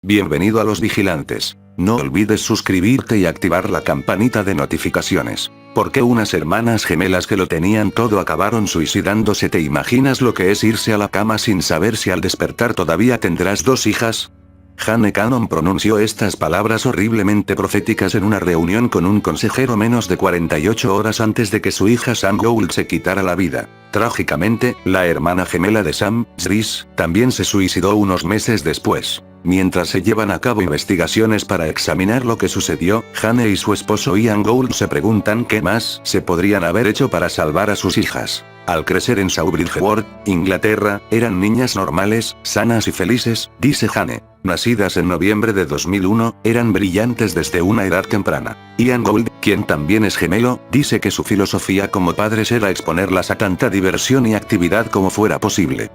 Bienvenido a Los Vigilantes. No olvides suscribirte y activar la campanita de notificaciones. ¿Por qué unas hermanas gemelas que lo tenían todo acabaron suicidándose? ¿Te imaginas lo que es irse a la cama sin saber si al despertar todavía tendrás 2 hijas? Jane Cannon pronunció estas palabras horriblemente proféticas en una reunión con un consejero menos de 48 horas antes de que su hija Sam Gould se quitara la vida. Trágicamente, la hermana gemela de Sam, Chris, también se suicidó unos meses después. Mientras se llevan a cabo investigaciones para examinar lo que sucedió, Jane y su esposo Ian Gould se preguntan qué más se podrían haber hecho para salvar a sus hijas. Al crecer en Sawbridgeworth, Inglaterra, eran niñas normales, sanas y felices, dice Jane. Nacidas en noviembre de 2001, eran brillantes desde una edad temprana. Ian Gould, quien también es gemelo, dice que su filosofía como padres era exponerlas a tanta diversión y actividad como fuera posible.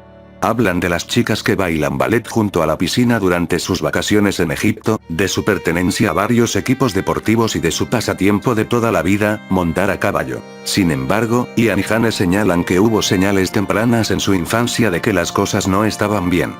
Hablan de las chicas que bailan ballet junto a la piscina durante sus vacaciones en Egipto, de su pertenencia a varios equipos deportivos y de su pasatiempo de toda la vida, montar a caballo. Sin embargo, Ian y Jane señalan que hubo señales tempranas en su infancia de que las cosas no estaban bien.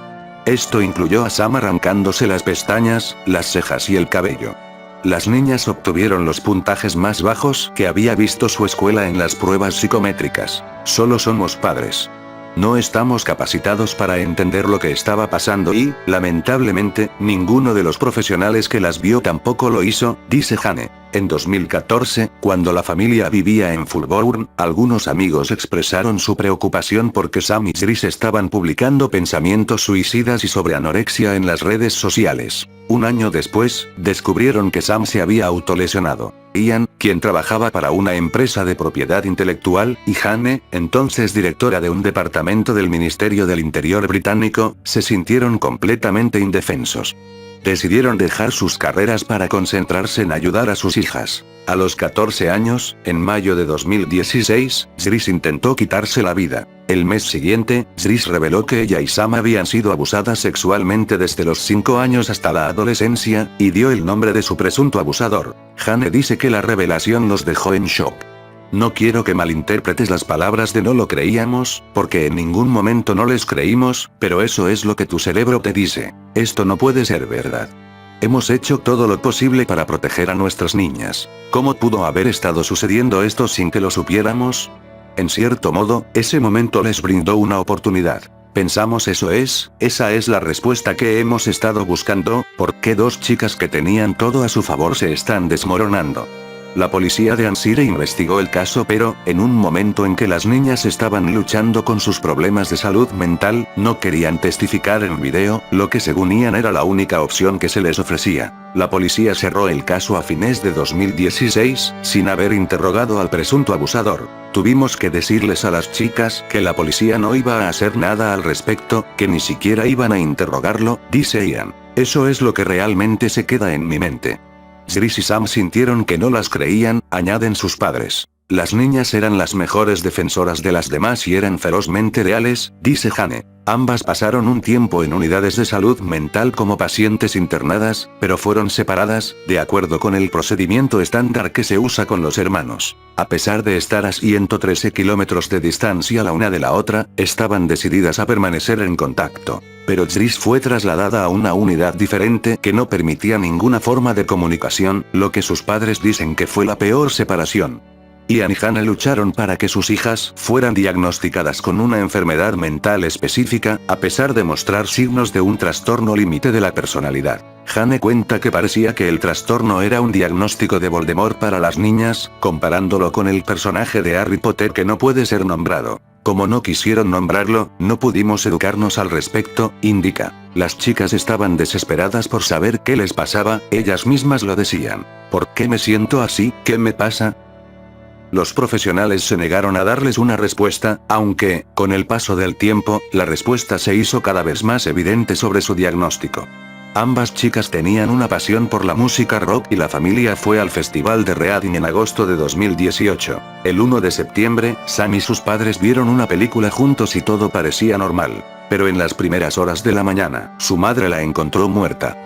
Esto incluyó a Sam arrancándose las pestañas, las cejas y el cabello. Las niñas obtuvieron los puntajes más bajos que había visto su escuela en las pruebas psicométricas. Solo somos padres. No estamos capacitados para entender lo que estaba pasando y, lamentablemente, ninguno de los profesionales que las vio tampoco lo hizo, dice Jane. En 2014, cuando la familia vivía en Fulbourn, algunos amigos expresaron su preocupación porque Sam y Chris estaban publicando pensamientos suicidas y sobre anorexia en las redes sociales. Un año después, descubrieron que Sam se había autolesionado. Ian, quien trabajaba para una empresa de propiedad intelectual, y Jane, entonces directora de un departamento del Ministerio del Interior británico, se sintieron completamente indefensos. Decidieron dejar sus carreras para concentrarse en ayudar a sus hijas. A los 14 años, en mayo de 2016, Chris intentó quitarse la vida. El mes siguiente, Chris reveló que ella y Sam habían sido abusadas sexualmente desde los 5 años hasta la adolescencia, y dio el nombre de su presunto abusador. Jane dice que la revelación los dejó en shock. No quiero que malinterpretes las palabras de no lo creíamos, porque en ningún momento no les creímos, pero eso es lo que tu cerebro te dice. Esto no puede ser verdad. Hemos hecho todo lo posible para proteger a nuestras niñas. ¿Cómo pudo haber estado sucediendo esto sin que lo supiéramos? En cierto modo, ese momento les brindó una oportunidad. Pensamos esa es la respuesta que hemos estado buscando, ¿por qué 2 chicas que tenían todo a su favor se están desmoronando? La policía de Ayrshire investigó el caso, pero, en un momento en que las niñas estaban luchando con sus problemas de salud mental, no querían testificar en video, lo que según Ian era la única opción que se les ofrecía. La policía cerró el caso a fines de 2016, sin haber interrogado al presunto abusador. Tuvimos que decirles a las chicas que la policía no iba a hacer nada al respecto, que ni siquiera iban a interrogarlo, dice Ian. Eso es lo que realmente se queda en mi mente. Chris y Sam sintieron que no las creían, añaden sus padres. Las niñas eran las mejores defensoras de las demás y eran ferozmente leales, dice Jane. Ambas pasaron un tiempo en unidades de salud mental como pacientes internadas, pero fueron separadas, de acuerdo con el procedimiento estándar que se usa con los hermanos. A pesar de estar a 113 kilómetros de distancia la una de la otra, estaban decididas a permanecer en contacto. Pero Chris fue trasladada a una unidad diferente que no permitía ninguna forma de comunicación, lo que sus padres dicen que fue la peor separación. Ian y Jane lucharon para que sus hijas fueran diagnosticadas con una enfermedad mental específica, a pesar de mostrar signos de un trastorno límite de la personalidad. Jane cuenta que parecía que el trastorno era un diagnóstico de Voldemort para las niñas, comparándolo con el personaje de Harry Potter que no puede ser nombrado. Como no quisieron nombrarlo, no pudimos educarnos al respecto, indica. Las chicas estaban desesperadas por saber qué les pasaba, ellas mismas lo decían. ¿Por qué me siento así? ¿Qué me pasa? Los profesionales se negaron a darles una respuesta, aunque, con el paso del tiempo, la respuesta se hizo cada vez más evidente sobre su diagnóstico. Ambas chicas tenían una pasión por la música rock y la familia fue al festival de Reading en agosto de 2018. El 1 de septiembre, Sam y sus padres vieron una película juntos y todo parecía normal. Pero en las primeras horas de la mañana, su madre la encontró muerta.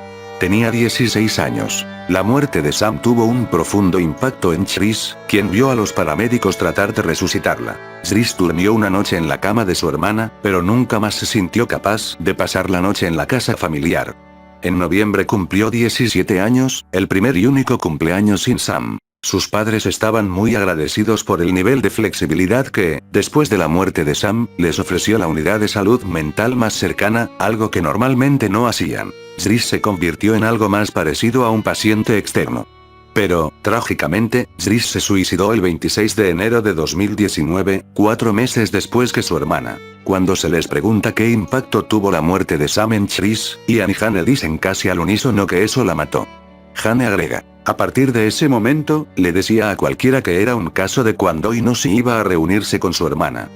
Tenía 16 años. La muerte de Sam tuvo un profundo impacto en Chris, quien vio a los paramédicos tratar de resucitarla. Chris durmió una noche en la cama de su hermana, pero nunca más se sintió capaz de pasar la noche en la casa familiar. En noviembre cumplió 17 años, el primer y único cumpleaños sin Sam. Sus padres estaban muy agradecidos por el nivel de flexibilidad que, después de la muerte de Sam, les ofreció la unidad de salud mental más cercana, algo que normalmente no hacían. Zris se convirtió en algo más parecido a un paciente externo. Pero, trágicamente, Zris se suicidó el 26 de enero de 2019, 4 meses después que su hermana. Cuando se les pregunta qué impacto tuvo la muerte de Sam en Zris, Ian y Jane dicen casi al unísono que eso la mató. Jane agrega: a partir de ese momento, le decía a cualquiera que era un caso de cuando y no si iba a reunirse con su hermana.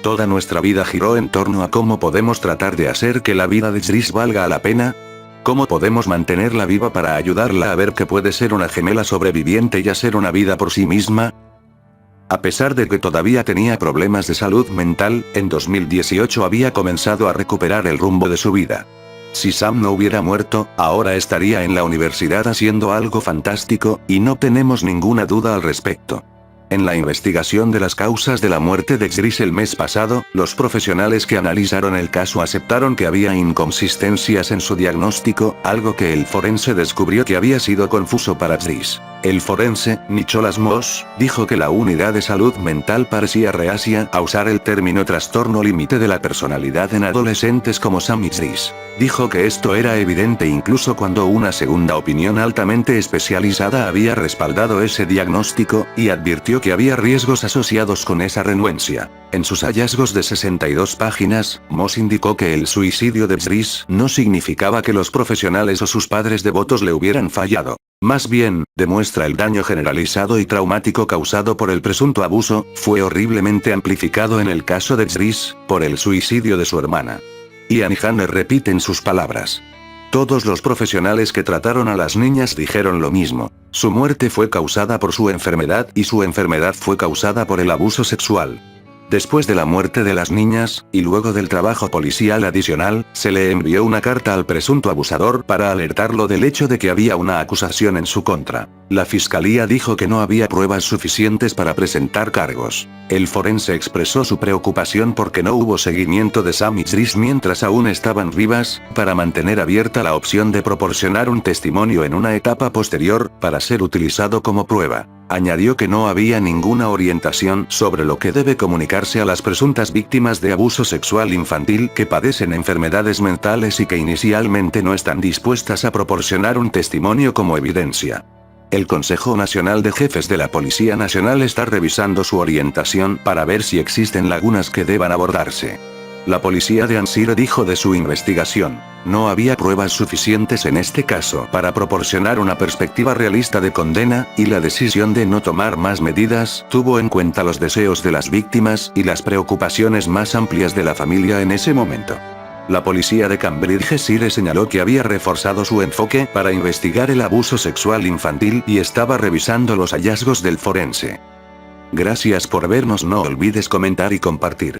Toda nuestra vida giró en torno a cómo podemos tratar de hacer que la vida de Zris valga la pena. ¿Cómo podemos mantenerla viva para ayudarla a ver que puede ser una gemela sobreviviente y hacer una vida por sí misma? A pesar de que todavía tenía problemas de salud mental, en 2018 había comenzado a recuperar el rumbo de su vida. Si Sam no hubiera muerto, ahora estaría en la universidad haciendo algo fantástico, y no tenemos ninguna duda al respecto. En la investigación de las causas de la muerte de Zris el mes pasado, los profesionales que analizaron el caso aceptaron que había inconsistencias en su diagnóstico, algo que el forense descubrió que había sido confuso para Zris. El forense, Nicholas Moss, dijo que la unidad de salud mental parecía reacia a usar el término trastorno límite de la personalidad en adolescentes como Sam y Zris. Dijo que esto era evidente incluso cuando una segunda opinión altamente especializada había respaldado ese diagnóstico, y advirtió que había riesgos asociados con esa renuencia. En sus hallazgos de 62 páginas, Moss indicó que el suicidio de Zris no significaba que los profesionales o sus padres devotos le hubieran fallado. Más bien, demuestra el daño generalizado y traumático causado por el presunto abuso, fue horriblemente amplificado en el caso de Zris, por el suicidio de su hermana. Ian y Jane repiten sus palabras. Todos los profesionales que trataron a las niñas dijeron lo mismo. Su muerte fue causada por su enfermedad y su enfermedad fue causada por el abuso sexual. Después de la muerte de las niñas, y luego del trabajo policial adicional, se le envió una carta al presunto abusador para alertarlo del hecho de que había una acusación en su contra. La fiscalía dijo que no había pruebas suficientes para presentar cargos. El forense expresó su preocupación porque no hubo seguimiento de Sam y Zris mientras aún estaban vivas, para mantener abierta la opción de proporcionar un testimonio en una etapa posterior, para ser utilizado como prueba. Añadió que no había ninguna orientación sobre lo que debe comunicarse a las presuntas víctimas de abuso sexual infantil que padecen enfermedades mentales y que inicialmente no están dispuestas a proporcionar un testimonio como evidencia. El Consejo Nacional de Jefes de la Policía Nacional está revisando su orientación para ver si existen lagunas que deban abordarse. La policía de Ancire dijo de su investigación: no había pruebas suficientes en este caso para proporcionar una perspectiva realista de condena, y la decisión de no tomar más medidas tuvo en cuenta los deseos de las víctimas y las preocupaciones más amplias de la familia en ese momento. La policía de Cambridgeshire señaló que había reforzado su enfoque para investigar el abuso sexual infantil y estaba revisando los hallazgos del forense. Gracias por vernos, no olvides comentar y compartir.